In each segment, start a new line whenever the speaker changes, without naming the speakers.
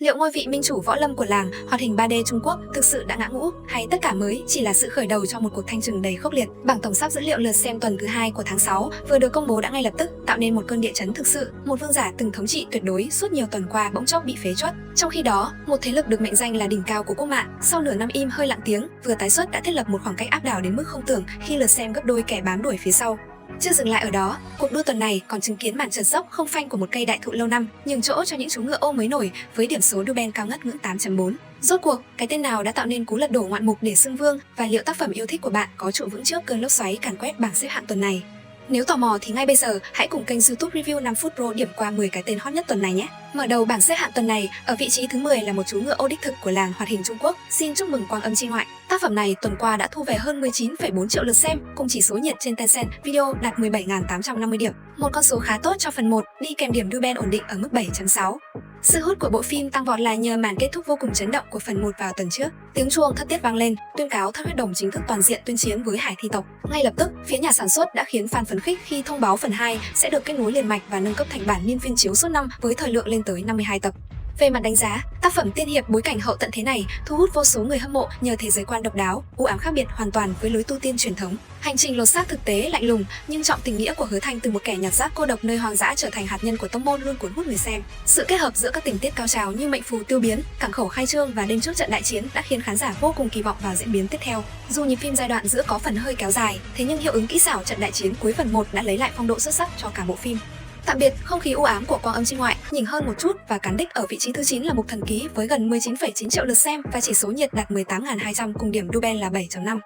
Liệu ngôi vị minh chủ võ lâm của làng hoạt hình 3D Trung Quốc thực sự đã ngã ngũ, hay tất cả mới chỉ là sự khởi đầu cho một cuộc thanh trừng đầy khốc liệt? Bảng tổng sắp dữ liệu lượt xem tuần thứ 2 của tháng 6 vừa được công bố đã ngay lập tức tạo nên một cơn địa chấn thực sự. Một vương giả từng thống trị tuyệt đối suốt nhiều tuần qua bỗng chốc bị phế truất. Trong khi đó, một thế lực được mệnh danh là đỉnh cao của quốc mạng, sau nửa năm im hơi lặng tiếng, vừa tái xuất đã thiết lập một khoảng cách áp đảo đến mức không tưởng khi lượt xem gấp đôi kẻ bám đuổi phía sau. Chưa dừng lại ở đó, cuộc đua tuần này còn chứng kiến màn trượt dốc không phanh của một cây đại thụ lâu năm, nhường chỗ cho những chú ngựa ô mới nổi với điểm số Duben cao ngất ngưỡng 8.4. Rốt cuộc, cái tên nào đã tạo nên cú lật đổ ngoạn mục để xưng vương, và liệu tác phẩm yêu thích của bạn có trụ vững trước cơn lốc xoáy càn quét bảng xếp hạng tuần này? Nếu tò mò thì ngay bây giờ hãy cùng kênh YouTube Review 5 phút Pro điểm qua 10 cái tên hot nhất tuần này nhé. Mở đầu bảng xếp hạng tuần này, ở vị trí thứ 10 là một chú ngựa ô đích thực của làng hoạt hình Trung Quốc. Xin chúc mừng Quang Âm Chi Ngoại. Tác phẩm này tuần qua đã thu về hơn 19,4 triệu lượt xem, cùng chỉ số nhiệt trên Tencent Video đạt 17.850 điểm. Một con số khá tốt cho phần 1, đi kèm điểm Duben ổn định ở mức 7.6. Sự hút của bộ phim tăng vọt là nhờ màn kết thúc vô cùng chấn động của phần 1 vào tuần trước. Tiếng chuông thất tiết vang lên, tuyên cáo Thất Huyết Đồng chính thức toàn diện tuyên chiến với Hải Thi tộc. Ngay lập tức, phía nhà sản xuất đã khiến fan phấn khích khi thông báo phần 2 sẽ được kết nối liền mạch và nâng cấp thành bản niên phiên chiếu suốt năm với thời lượng lên tới 52 tập. Về mặt đánh giá, tác phẩm tiên hiệp bối cảnh hậu tận thế này thu hút vô số người hâm mộ nhờ thế giới quan độc đáo, u ám khác biệt hoàn toàn với lối tu tiên truyền thống. Hành trình lột xác thực tế lạnh lùng nhưng trọng tình nghĩa của Hứa Thanh từ một kẻ nhặt rác cô độc nơi hoang dã trở thành hạt nhân của tông môn luôn cuốn hút người xem. Sự kết hợp giữa các tình tiết cao trào như mệnh phù tiêu biến, cảng khẩu khai trương và đêm trước trận đại chiến đã khiến khán giả vô cùng kỳ vọng vào diễn biến tiếp theo. Dù nhịp phim giai đoạn giữa có phần hơi kéo dài, thế nhưng hiệu ứng kỹ xảo trận đại chiến cuối phần 1 đã lấy lại phong độ xuất sắc cho cả bộ phim. Tạm biệt không khí u ám của Quang Âm Chi Ngoại, nhỉnh hơn một chút và cán đích ở vị trí thứ 9 là Mục Thần Ký với gần 19,9 triệu lượt xem và chỉ số nhiệt đạt 18.200 cùng điểm Duben là 7.5.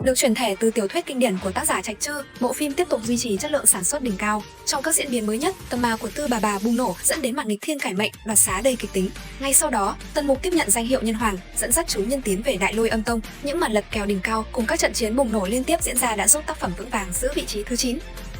Được chuyển thể từ tiểu thuyết kinh điển của tác giả Trạch Trư, bộ phim tiếp tục duy trì chất lượng sản xuất đỉnh cao. Trong các diễn biến mới nhất, tầm ma của Tư Bà bùng nổ dẫn đến màn nghịch thiên cải mệnh, đoạt xá đầy kịch tính. Ngay sau đó, Tần Mục tiếp nhận danh hiệu Nhân Hoàng, dẫn dắt chú nhân tiến về Đại Lôi Âm Tông. Những màn lật kèo đỉnh cao cùng các trận chiến bùng nổ liên tiếp diễn ra đã giúp tác phẩm vững vàng giữ vị trí thứ 9.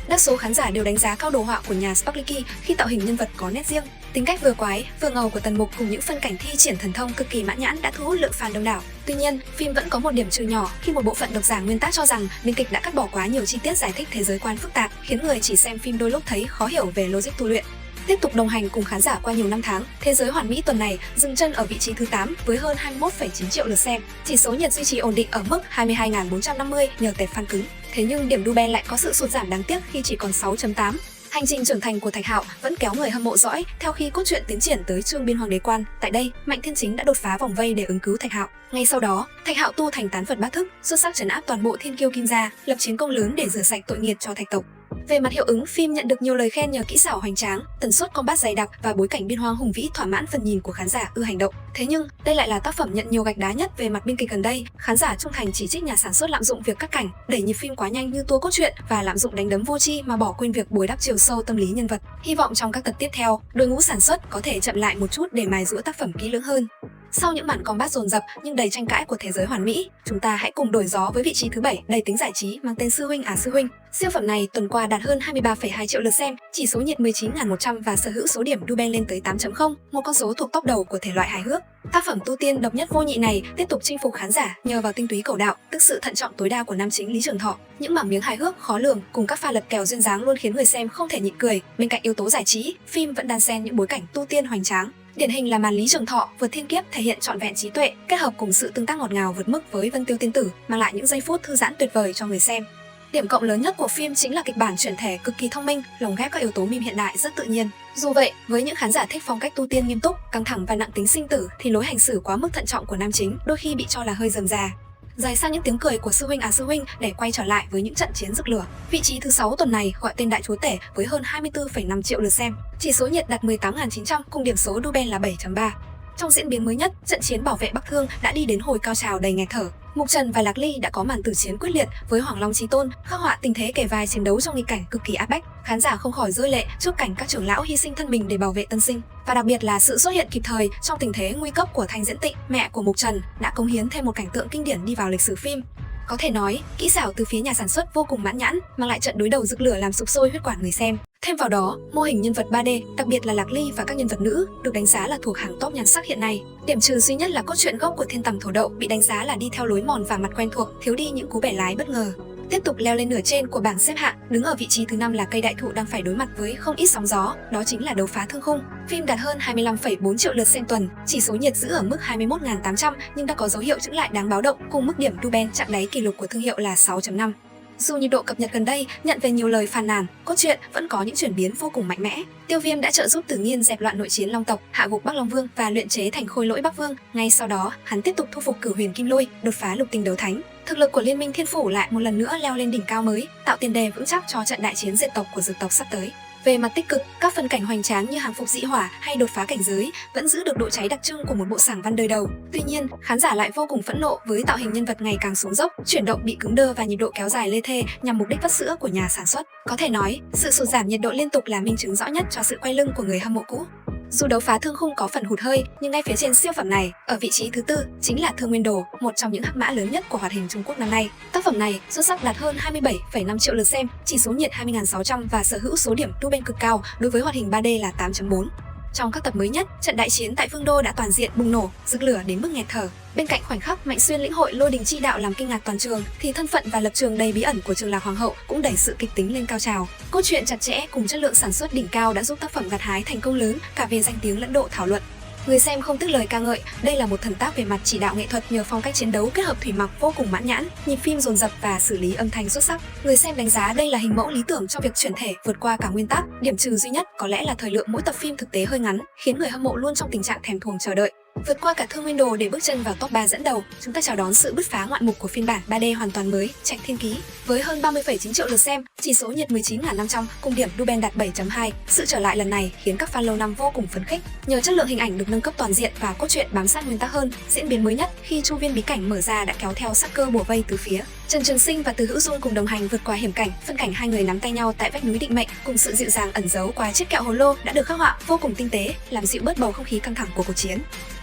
Đa số khán giả đều đánh giá cao đồ họa của nhà Sparklicky khi tạo hình nhân vật có nét riêng. Tính cách vừa quái, vừa ngầu của Tần Mục cùng những phân cảnh thi triển thần thông cực kỳ mãn nhãn đã thu hút lượng fan đông đảo. Tuy nhiên, phim vẫn có một điểm trừ nhỏ khi một bộ phận độc giả nguyên tác cho rằng biên kịch đã cắt bỏ quá nhiều chi tiết giải thích thế giới quan phức tạp, khiến người chỉ xem phim đôi lúc thấy khó hiểu về logic tu luyện. Tiếp tục đồng hành cùng khán giả qua nhiều năm tháng, Thế Giới Hoàn Mỹ tuần này dừng chân ở vị trí thứ 8 với hơn 21,9 triệu lượt xem. Chỉ số nhiệt duy trì ổn định ở mức 22.450 nhờ tệp fan cứng. Thế nhưng điểm Duben lại có sự sụt giảm đáng tiếc khi chỉ còn 6.8. Hành trình trưởng thành của Thạch Hạo vẫn kéo người hâm mộ dõi theo khi cốt truyện tiến triển tới chương biên hoàng đế quan. Tại đây, Mạnh Thiên Chính đã đột phá vòng vây để ứng cứu Thạch Hạo. Ngay sau đó, Thạch Hạo tu thành tán Phật bát thức, xuất sắc trấn áp toàn bộ Thiên Kiêu Kim gia, lập chiến công lớn để rửa sạch tội nghiệt cho Thạch tộc. Về mặt hiệu ứng, phim nhận được nhiều lời khen nhờ kỹ xảo hoành tráng, tần suất combat dày đặc và bối cảnh biên hoang hùng vĩ thỏa mãn phần nhìn của khán giả ưa hành động. Thế nhưng, đây lại là tác phẩm nhận nhiều gạch đá nhất về mặt biên kịch gần đây. Khán giả trung thành chỉ trích nhà sản xuất lạm dụng việc cắt cảnh, đẩy nhịp phim quá nhanh như tua cốt truyện và lạm dụng đánh đấm vô tri mà bỏ quên việc bồi đắp chiều sâu tâm lý nhân vật. Hy vọng trong các tập tiếp theo, đội ngũ sản xuất có thể chậm lại một chút để mài giũa tác phẩm kỹ lưỡng hơn. Sau những màn combat dồn dập nhưng đầy tranh cãi của Thế Giới Hoàn Mỹ, chúng ta hãy cùng đổi gió với vị trí thứ 7 đầy tính giải trí mang tên Sư Huynh à Sư Huynh. Siêu phẩm này tuần qua đạt hơn 23,2 triệu lượt xem, chỉ số nhiệt 19.100 và sở hữu số điểm Duben lên tới 8.0, một con số thuộc top đầu của thể loại hài hước. Tác phẩm tu tiên độc nhất vô nhị này tiếp tục chinh phục khán giả nhờ vào tinh túy cầu đạo, tức sự thận trọng tối đa của nam chính Lý Trường Thọ. Những mảng miếng hài hước khó lường cùng các pha lật kèo duyên dáng luôn khiến người xem không thể nhịn cười. Bên cạnh yếu tố giải trí, phim vẫn đan xen những bối cảnh tu tiên hoành tráng. Điển hình là màn Lý Trường Thọ vượt thiên kiếp thể hiện trọn vẹn trí tuệ, kết hợp cùng sự tương tác ngọt ngào vượt mức với Vân Tiêu Tiên Tử, mang lại những giây phút thư giãn tuyệt vời cho người xem. Điểm cộng lớn nhất của phim chính là kịch bản chuyển thể cực kỳ thông minh, lồng ghép các yếu tố meme hiện đại rất tự nhiên. Dù vậy, với những khán giả thích phong cách tu tiên nghiêm túc, căng thẳng và nặng tính sinh tử thì lối hành xử quá mức thận trọng của nam chính đôi khi bị cho là hơi rườm rà. Dài sang những tiếng cười của Sư Huynh à Sư Huynh để quay trở lại với những trận chiến rực lửa. Vị trí thứ 6 tuần này gọi tên Đại Chúa Tể với hơn 24,5 triệu lượt xem. Chỉ số nhiệt đạt 18.900 cùng điểm số Duben là 7.3. Trong diễn biến mới nhất, trận chiến bảo vệ Bắc Thương đã đi đến hồi cao trào đầy nghẹt thở. Mục Trần và Lạc Ly đã có màn tử chiến quyết liệt với Hoàng Long Chí Tôn, khắc họa tình thế kề vai chiến đấu trong nghịch cảnh cực kỳ áp bách. Khán giả không khỏi rơi lệ trước cảnh các trưởng lão hy sinh thân mình để bảo vệ tân sinh, và đặc biệt là sự xuất hiện kịp thời trong tình thế nguy cấp của Thanh Diễn Tịnh, mẹ của Mục Trần, đã cống hiến thêm một cảnh tượng kinh điển đi vào lịch sử phim. Có thể nói, kỹ xảo từ phía nhà sản xuất vô cùng mãn nhãn, mang lại trận đối đầu rực lửa làm sục sôi huyết quản người xem. Thêm vào đó, mô hình nhân vật 3D, đặc biệt là Lạc Ly và các nhân vật nữ, được đánh giá là thuộc hàng top nhan sắc hiện nay. Điểm trừ duy nhất là cốt truyện gốc của Thiên Tầm Thổ Đậu bị đánh giá là đi theo lối mòn và mặt quen thuộc, thiếu đi những cú bẻ lái bất ngờ. Tiếp tục leo lên nửa trên của bảng xếp hạng, đứng ở vị trí thứ 5 là Cây đại thụ đang phải đối mặt với không ít sóng gió, đó chính là Đấu phá thương khung. Phim đạt hơn 25,4 triệu lượt xem tuần, chỉ số nhiệt giữ ở mức 21.800 nhưng đã có dấu hiệu chững lại đáng báo động, cùng mức điểm Ruben chạm đáy kỷ lục của thương hiệu là 6.5. Dù nhiệt độ cập nhật gần đây nhận về nhiều lời phàn nàn, cốt truyện vẫn có những chuyển biến vô cùng mạnh mẽ. Tiêu Viêm đã trợ giúp Tử Nghiên dẹp loạn nội chiến Long tộc, hạ gục Bắc Long Vương và luyện chế thành Khôi Lỗi Bắc Vương. Ngay sau đó, hắn tiếp tục thu phục Cửu Huyền Kim Lôi, đột phá lục tinh đấu thánh. Thực lực của Liên minh Thiên Phủ lại một lần nữa leo lên đỉnh cao mới, tạo tiền đề vững chắc cho trận đại chiến diệt tộc của Dược tộc sắp tới. Về mặt tích cực, các phân cảnh hoành tráng như hàng phục dị hỏa hay đột phá cảnh giới vẫn giữ được độ cháy đặc trưng của một bộ sảng văn đời đầu. Tuy nhiên, khán giả lại vô cùng phẫn nộ với tạo hình nhân vật ngày càng xuống dốc, chuyển động bị cứng đơ và nhịp độ kéo dài lê thê nhằm mục đích vắt sữa của nhà sản xuất. Có thể nói, sự sụt giảm nhiệt độ liên tục là minh chứng rõ nhất cho sự quay lưng của người hâm mộ cũ. Dù Đấu phá thương khung có phần hụt hơi, nhưng ngay phía trên siêu phẩm này, ở vị trí thứ tư, chính là Thương Nguyên Đồ, một trong những hắc mã lớn nhất của hoạt hình Trung Quốc năm nay. Tác phẩm này xuất sắc đạt hơn 27,5 triệu lượt xem, chỉ số nhiệt 20.600 và sở hữu số điểm Ruben cực cao, đối với hoạt hình 3D là 8.4. Trong các tập mới nhất, trận đại chiến tại Vương đô đã toàn diện bùng nổ, rực lửa đến mức nghẹt thở. Bên cạnh khoảnh khắc Mạnh Xuyên lĩnh hội lôi đình chi đạo làm kinh ngạc toàn trường, thì thân phận và lập trường đầy bí ẩn của Trường Lạc Hoàng hậu cũng đẩy sự kịch tính lên cao trào. Cốt truyện chặt chẽ cùng chất lượng sản xuất đỉnh cao đã giúp tác phẩm gặt hái thành công lớn cả về danh tiếng lẫn độ thảo luận. Người xem không tiếc lời ca ngợi, đây là một thần tác về mặt chỉ đạo nghệ thuật nhờ phong cách chiến đấu kết hợp thủy mặc vô cùng mãn nhãn, nhịp phim dồn dập và xử lý âm thanh xuất sắc. Người xem đánh giá đây là hình mẫu lý tưởng cho việc chuyển thể vượt qua cả nguyên tắc, điểm trừ duy nhất có lẽ là thời lượng mỗi tập phim thực tế hơi ngắn, khiến người hâm mộ luôn trong tình trạng thèm thuồng chờ đợi. Vượt qua cả Thương Nguyên Đồ để bước chân vào top 3 dẫn đầu, chúng ta chào đón sự bứt phá ngoạn mục của phiên bản 3D hoàn toàn mới, Trạch Thiên Ký. Với hơn 30,9 triệu lượt xem, chỉ số nhiệt 19.500, cùng điểm Ruben đạt 7.2, sự trở lại lần này khiến các fan lâu năm vô cùng phấn khích. Nhờ chất lượng hình ảnh được nâng cấp toàn diện và cốt truyện bám sát nguyên tắc hơn, diễn biến mới nhất khi chu viên bí cảnh mở ra đã kéo theo sắc cơ bủa vây từ phía. Trần Trường Sinh và Từ Hữu Dung cùng đồng hành vượt qua hiểm cảnh, phân cảnh hai người nắm tay nhau tại vách núi định mệnh, cùng sự dịu dàng ẩn giấu qua chiếc kẹo hồ lô đã được khắc họa vô cùng tinh tế, làm dịu bớt bầu không khí căng thẳng của cuộc chiến.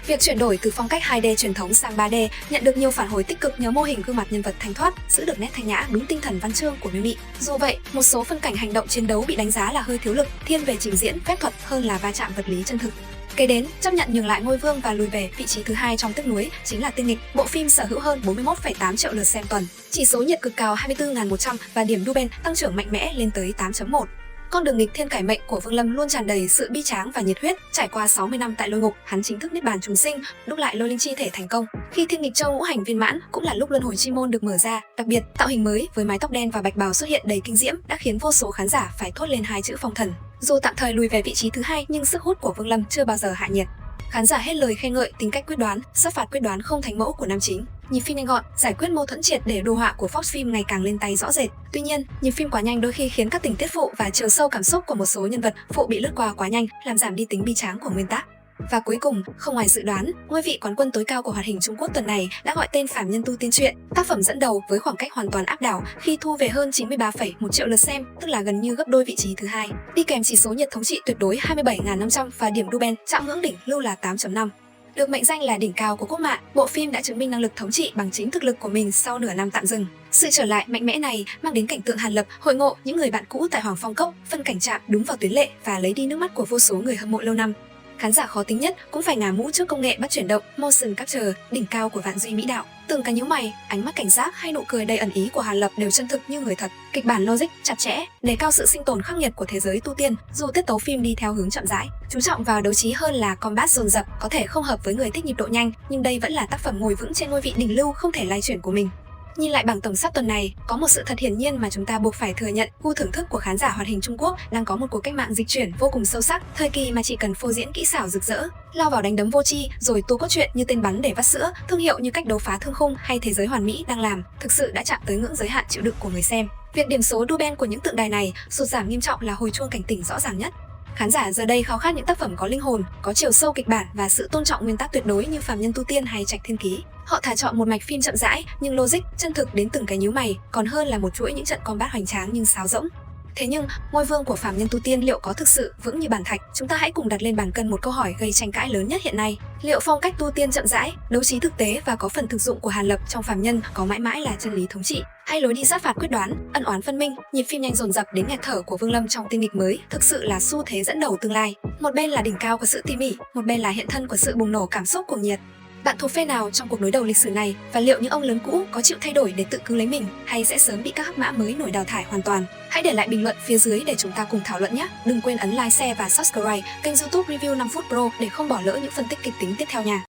Việc chuyển đổi từ phong cách 2D truyền thống sang 3D nhận được nhiều phản hồi tích cực nhờ mô hình gương mặt nhân vật thanh thoát, giữ được nét thanh nhã đúng tinh thần văn chương của Miêu Nị. Dù vậy, một số phân cảnh hành động chiến đấu bị đánh giá là hơi thiếu lực, thiên về trình diễn phép thuật hơn là va chạm vật lý chân thực. Kế đến, chấp nhận nhường lại ngôi vương và lùi về vị trí thứ hai trong tiếc nuối chính là Tiên Nghịch. Bộ phim sở hữu hơn 41,8 triệu lượt xem tuần, chỉ số nhiệt cực cao 24.100 và điểm Ruben tăng trưởng mạnh mẽ lên tới 8.1. Con đường nghịch thiên cải mệnh của Vương Lâm luôn tràn đầy sự bi tráng và nhiệt huyết. Trải qua 60 năm tại lôi ngục, hắn chính thức niết bàn chúng sinh, đúc lại lôi linh chi thể thành công. Khi Thiên Nghịch Châu ngũ hành viên mãn, cũng là lúc luân hồi chi môn được mở ra. Đặc biệt, tạo hình mới với mái tóc đen và bạch bào xuất hiện đầy kinh diễm đã khiến vô số khán giả phải thốt lên hai chữ phong thần. Dù tạm thời lùi về vị trí thứ hai, nhưng sức hút của Vương Lâm chưa bao giờ hạ nhiệt. Khán giả hết lời khen ngợi tính cách quyết đoán, sát phạt quyết đoán không thánh mẫu của nam chính. Nhịp phim nhanh gọn, giải quyết mâu thuẫn triệt để đồ họa của Fox phim ngày càng lên tay rõ rệt. Tuy nhiên, nhịp phim quá nhanh đôi khi khiến các tình tiết phụ và chiều sâu cảm xúc của một số nhân vật phụ bị lướt qua quá nhanh, làm giảm đi tính bi tráng của nguyên tắc. Và cuối cùng, không ngoài dự đoán, ngôi vị quán quân tối cao của hoạt hình Trung Quốc tuần này đã gọi tên Phàm Nhân Tu Tiên Truyện, tác phẩm dẫn đầu với khoảng cách hoàn toàn áp đảo khi thu về hơn 93,1 triệu lượt xem, tức là gần như gấp đôi vị trí thứ hai. Đi kèm chỉ số nhiệt thống trị tuyệt đối 27.500 và điểm Ruben chạm ngưỡng đỉnh lưu là 8.5. Được mệnh danh là đỉnh cao của quốc mạng, bộ phim đã chứng minh năng lực thống trị bằng chính thực lực của mình sau nửa năm tạm dừng. Sự trở lại mạnh mẽ này mang đến cảnh tượng Hàn Lập hội ngộ những người bạn cũ tại Hoàng Phong Cốc, phân cảnh chạm đúng vào tuyến lệ và lấy đi nước mắt của vô số người hâm mộ lâu năm. Khán giả khó tính nhất cũng phải ngả mũ trước công nghệ bắt chuyển động, motion capture, đỉnh cao của Vạn Duy Mỹ Đạo. Từng cái nhíu mày, ánh mắt cảnh giác hay nụ cười đầy ẩn ý của Hàn Lập đều chân thực như người thật. Kịch bản logic chặt chẽ, đề cao sự sinh tồn khắc nghiệt của thế giới tu tiên, dù tiết tấu phim đi theo hướng chậm rãi, chú trọng vào đấu trí hơn là combat dồn dập, có thể không hợp với người thích nhịp độ nhanh, nhưng đây vẫn là tác phẩm ngồi vững trên ngôi vị đỉnh lưu không thể lay chuyển của mình. Nhìn lại bảng tổng sắp tuần này, có một sự thật hiển nhiên mà chúng ta buộc phải thừa nhận, gu thưởng thức của khán giả hoạt hình Trung Quốc đang có một cuộc cách mạng dịch chuyển vô cùng sâu sắc, thời kỳ mà chỉ cần phô diễn kỹ xảo rực rỡ, lao vào đánh đấm vô tri, rồi tu cốt truyện như tên bắn để vắt sữa, thương hiệu như cách đấu phá thương khung hay thế giới hoàn mỹ đang làm, thực sự đã chạm tới ngưỡng giới hạn chịu đựng của người xem. Việc điểm số Ruben của những tượng đài này sụt giảm nghiêm trọng là hồi chuông cảnh tỉnh rõ ràng nhất. Khán giả giờ đây khao khát những tác phẩm có linh hồn, có chiều sâu kịch bản và sự tôn trọng nguyên tắc tuyệt đối như Phàm Nhân Tu Tiên hay Trạch Thiên Ký. Họ thà chọn một mạch phim chậm rãi nhưng logic, chân thực đến từng cái nhíu mày, còn hơn là một chuỗi những trận combat hoành tráng nhưng sáo rỗng. Thế nhưng, ngôi vương của Phàm Nhân Tu Tiên liệu có thực sự vững như bàn thạch? Chúng ta hãy cùng đặt lên bàn cân một câu hỏi gây tranh cãi lớn nhất hiện nay. Liệu phong cách tu tiên chậm rãi, đấu trí thực tế và có phần thực dụng của Hàn Lập trong Phàm Nhân có mãi mãi là chân lý thống trị? Hay lối đi sát phạt quyết đoán, ân oán phân minh, nhịp phim nhanh dồn dập đến nghẹt thở của Vương Lâm trong Tiên Nghịch mới thực sự là xu thế dẫn đầu tương lai? Một bên là đỉnh cao của sự tỉ mỉ, một bên là hiện thân của sự bùng nổ cảm xúc cuồng nhiệt. Bạn thuộc phe nào trong cuộc đối đầu lịch sử này, và liệu những ông lớn cũ có chịu thay đổi để tự cứu lấy mình hay sẽ sớm bị các hắc mã mới nổi đào thải hoàn toàn? Hãy để lại bình luận phía dưới để chúng ta cùng thảo luận nhé. Đừng quên ấn like, share và subscribe kênh YouTube Review 5 phút Pro để không bỏ lỡ những phân tích kịch tính tiếp theo nha.